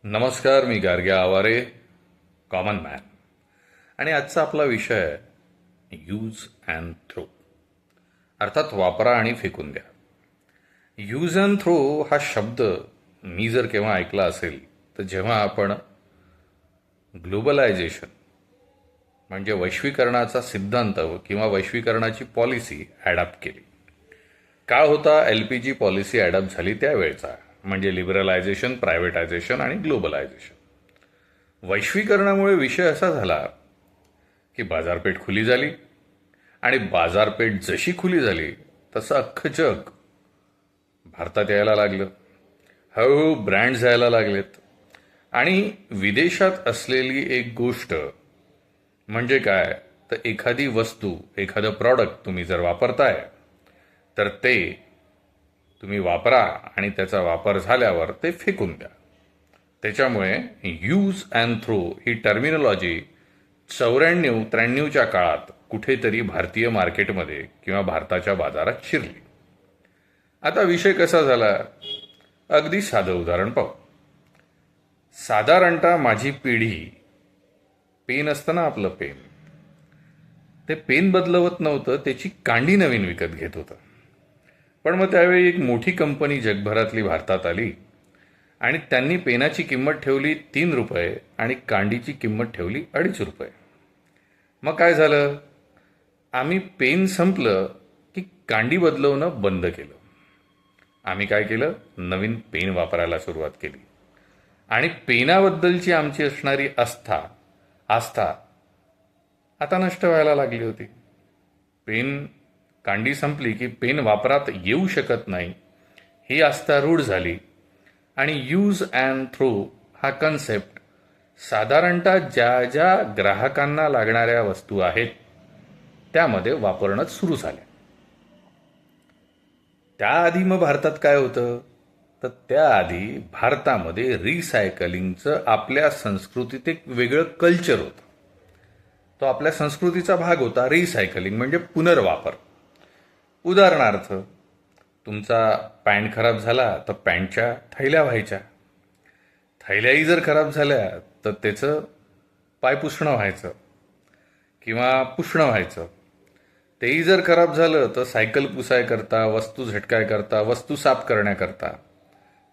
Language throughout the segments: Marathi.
नमस्कार, मी गार्गे आवारे, कॉमन मॅन. आणि आजचा आपला विषय आहे यूज अँड थ्रो, अर्थात वापरा आणि फेकून द्या. यूज अँड थ्रो हा शब्द मी जर केव्हा ऐकला असेल तर जेव्हा आपण ग्लोबलायझेशन म्हणजे वैश्वीकरणाचा सिद्धांत किंवा वैश्वीकरणाची पॉलिसी ॲडॉप्ट केली. काळ होता LPG पॉलिसी ॲडॉप्ट झाली त्यावेळचा, म्हणजे लिबरलायझेशन, प्रायव्हेटायझेशन आणि ग्लोबलायझेशन. वैश्वीकरणामुळे विषय असा झाला की बाजारपेठ खुली झाली आणि बाजारपेठ जशी खुली झाली तसं अख्खं जग भारतात यायला लागलं. हळूहळू ब्रँड्स यायला लागलेत आणि विदेशात असलेली एक गोष्ट म्हणजे काय, तर एखादी वस्तू, एखादं प्रॉडक्ट तुम्ही जर वापरताय तर ते तुम्ही वापरा आणि त्याचा वापर झाल्यावर ते फेकून द्या. त्याच्यामुळे यूज अँड थ्रो ही टर्मिनॉलॉजी 94-93च्या काळात कुठेतरी भारतीय मार्केटमध्ये किंवा भारताच्या बाजारात शिरली. आता विषय कसा झाला, अगदी साधं उदाहरण पाहू. साधारणतः माझी पिढी पेन असतं ना, आपलं पेन, ते पेन बदलवत नव्हतं, त्याची कांडी नवीन विकत घेत होतं. पण मग त्यावेळी एक मोठी कंपनी जगभरातली भारतात आली आणि त्यांनी पेनाची किंमत ठेवली ₹3 आणि कांडीची किंमत ठेवली ₹2.5. मग काय झालं, आम्ही पेन संपलं की कांडी बदलवणं बंद केलं. आम्ही काय केलं, नवीन पेन वापरायला सुरुवात केली आणि पेनाबद्दलची आमची असणारी आस्था आता नष्ट व्हायला लागली होती. पेन कांडी संपली की पेन वापरात येऊ शकत नाही, ही आस्था रूढ झाली आणि यूज अँड थ्रो हा कन्सेप्ट साधारणतः ज्या ज्या ग्राहकांना लागणाऱ्या वस्तू आहेत त्यामध्ये वापरणं सुरू झाल्या. त्याआधी मग भारतात काय होतं, तर त्याआधी भारतामध्ये रिसायकलिंगचं आपल्या संस्कृतीत एक वेगळं कल्चर होतं. तो आपल्या संस्कृतीचा भाग होता. रिसायकलिंग म्हणजे पुनर्वापर. उदाहरणार्थ, तुमचा पॅन्ट खराब झाला तर पॅन्टच्या थैल्या व्हायच्या. थैल्याही जर खराब झाल्या तर त्याचं पाय पुसणं व्हायचं किंवा पुसणं व्हायचं. तेही जर खराब झालं तर सायकल पुसायकरता, वस्तू झटकायकरता, वस्तू साफ करण्याकरता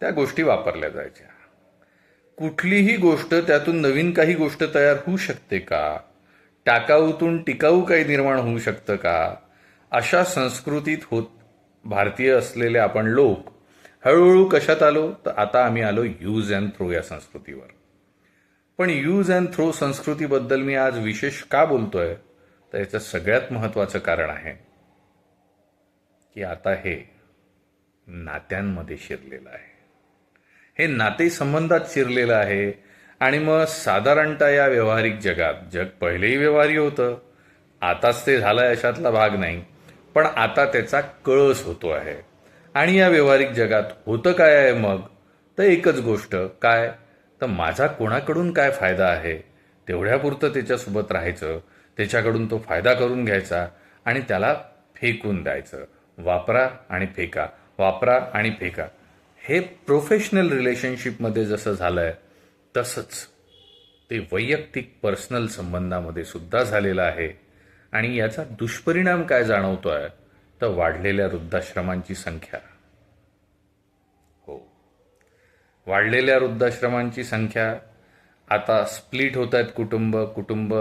त्या गोष्टी वापरल्या जायच्या. कुठलीही गोष्ट त्यातून नवीन काही गोष्ट तयार होऊ शकते का, टाकाऊतून टिकाऊ काही निर्माण होऊ शकतं का, अशा संस्कृतीत भारतीय असलेले आपण लोक हळूहळू कशात आलो, तर आता आम्ही आलो यूज अँड थ्रो या संस्कृतीवर. पण यूज अँड थ्रो संस्कृतीबद्दल मी आज विशेष का बोलतोय, तर याचं सगळ्यात महत्त्वाचं कारण आहे की आता हे नात्यांमध्ये शिरलेलं आहे. हे नातेसंबंधात शिरलेलं आहे. आणि मग साधारणतः या व्यावहारिक जगात, जग पहिलेही व्यवहारी होतं, आताच ते झालंय अशातला भाग नाही, पण आता त्याचा कळस होतो आहे. आणि या व्यावहारिक जगात होतं काय आहे मग, तर एकच गोष्ट काय, तर माझा कोणाकडून काय फायदा आहे तेवढ्यापुरतं त्याच्यासोबत राहायचं, त्याच्याकडून तो फायदा करून घ्यायचा आणि त्याला फेकून द्यायचं. वापरा आणि फेका, वापरा आणि फेका. हे प्रोफेशनल रिलेशनशिपमध्ये जसं झालंय तसंच ते वैयक्तिक पर्सनल संबंधामध्ये सुद्धा झालेलं आहे. आणि याचा दुष्परिणाम काय जाणवतोय, तर वाढलेल्या वृद्धाश्रमांची संख्या. हो, वाढलेल्या वृद्धाश्रमांची संख्या. आता स्प्लिट होत आहेत कुटुंब,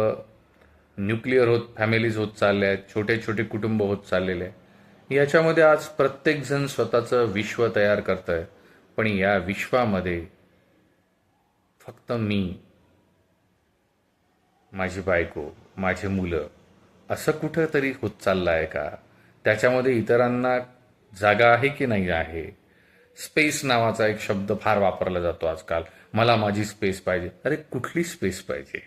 न्यूक्लिअर फॅमिलीज होत चालल्या आहेत, छोटे छोटे कुटुंब होत चाललेले आहे. याच्यामध्ये आज प्रत्येकजण स्वतःचं विश्व तयार करत आहे, पण या विश्वामध्ये फक्त मी, माझी बायको, माझी मुलं असं कुठं तरी होत चाललं आहे का, त्याच्यामध्ये इतरांना जागा आहे की नाही आहे. स्पेस नावाचा एक शब्द फार वापरला जातो आजकाल. मला माझी स्पेस पाहिजे. अरे कुठली स्पेस पाहिजे,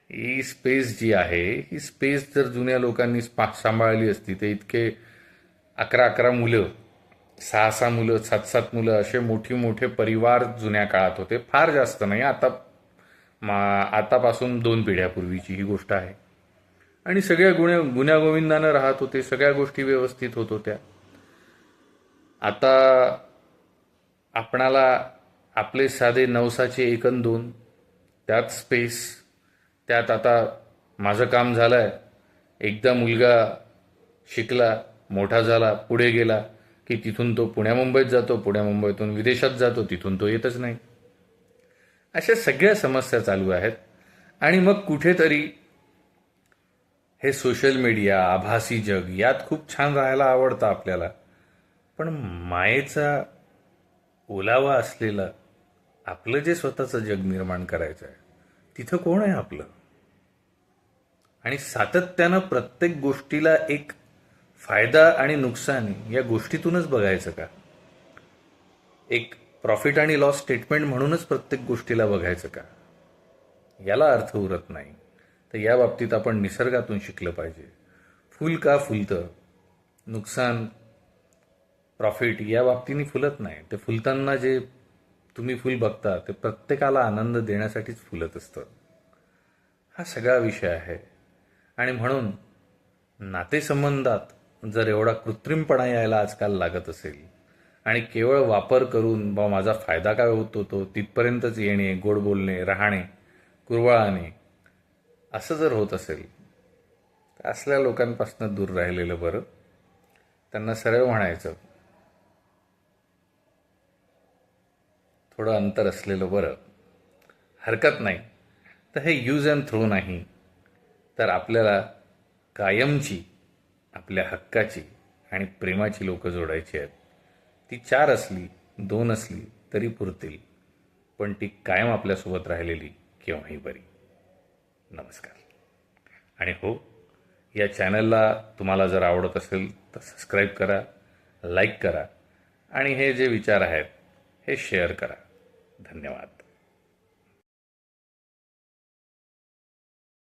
ही स्पेस जी आहे, ही स्पेस जर जुन्या लोकांनी सांभाळली असती तर इतके 11-11 मुलं, 6-6 मुलं, 7-7 मुलं असे मोठे परिवार जुन्या काळात होते. फार जास्त नाही, आतापासून 2 पिढ्यापूर्वीची ही गोष्ट आहे. आणि सगळ्या गुण्यागोविंदानं राहत होते, सगळ्या गोष्टी व्यवस्थित होत होत्या. आता आपणाला आपले साधे नवसाचे 1 अन् 2, त्यात स्पेस, त्यात आता माझं काम झालं आहे. एकदा मुलगा शिकला, मोठा झाला, पुढे गेला की तिथून तो पुण्या मुंबईत जातो, पुण्या मुंबईतून विदेशात जातो, तिथून तो येतच नाही. अशा सगळ्या समस्या चालू आहेत. आणि मग कुठेतरी हे सोशल मीडिया, आभासी जग यात खूप छान राहायला आवडतं आपल्याला. पण मायेचा ओलावा असलेलं आपलं जे स्वतःचं जग निर्माण करायचं आहे, तिथं कोण आहे आपलं? आणि सातत्यानं प्रत्येक गोष्टीला एक फायदा आणि नुकसान या गोष्टीतूनच बघायचं का? एक प्रॉफिट आणि लॉस स्टेटमेंट म्हणूनच प्रत्येक गोष्टीला बघायचं का? याला अर्थ उरत नाही. तर या बाबतीत आपण निसर्गातून शिकलं पाहिजे. फूल का फुलतं? नुकसान, प्रॉफिट या बाबतीने फुलत नाही. ते फुलताना जे तुम्ही फुल बघता ते प्रत्येकाला आनंद देण्यासाठीच फुलत असतं. हा सगळा विषय आहे. आणि म्हणून नातेसंबंधात जर एवढा कृत्रिमपणा यायला आजकाल लागत असेल आणि केवळ वापर करून बा माझा फायदा काय होतो तो तिथपर्यंतच येणे, गोड बोलणे, राहणे, कुरवाळाने असं जर होत असेल तर असल्या लोकांपासून दूर राहिलेलं बरं. त्यांना सरळ म्हणायचं, थोडं अंतर असलेलं बरं. हरकत नाही. तर हे यूज अँड थ्रो नाही, तर आपल्याला कायमची आपल्या हक्काची आणि प्रेमाची लोकं जोडायची आहेत. ती 4 असली, 2 असली तरी पुरतील, पण ती कायम आपल्यासोबत राहिलेली केव्हाही बरी. नमस्कार. आणि हो, या चॅनलला तुम्हाला जर आवडत असेल तर सबस्क्राईब करा, लाईक करा आणि हे जे विचार आहेत हे शेअर करा. धन्यवाद.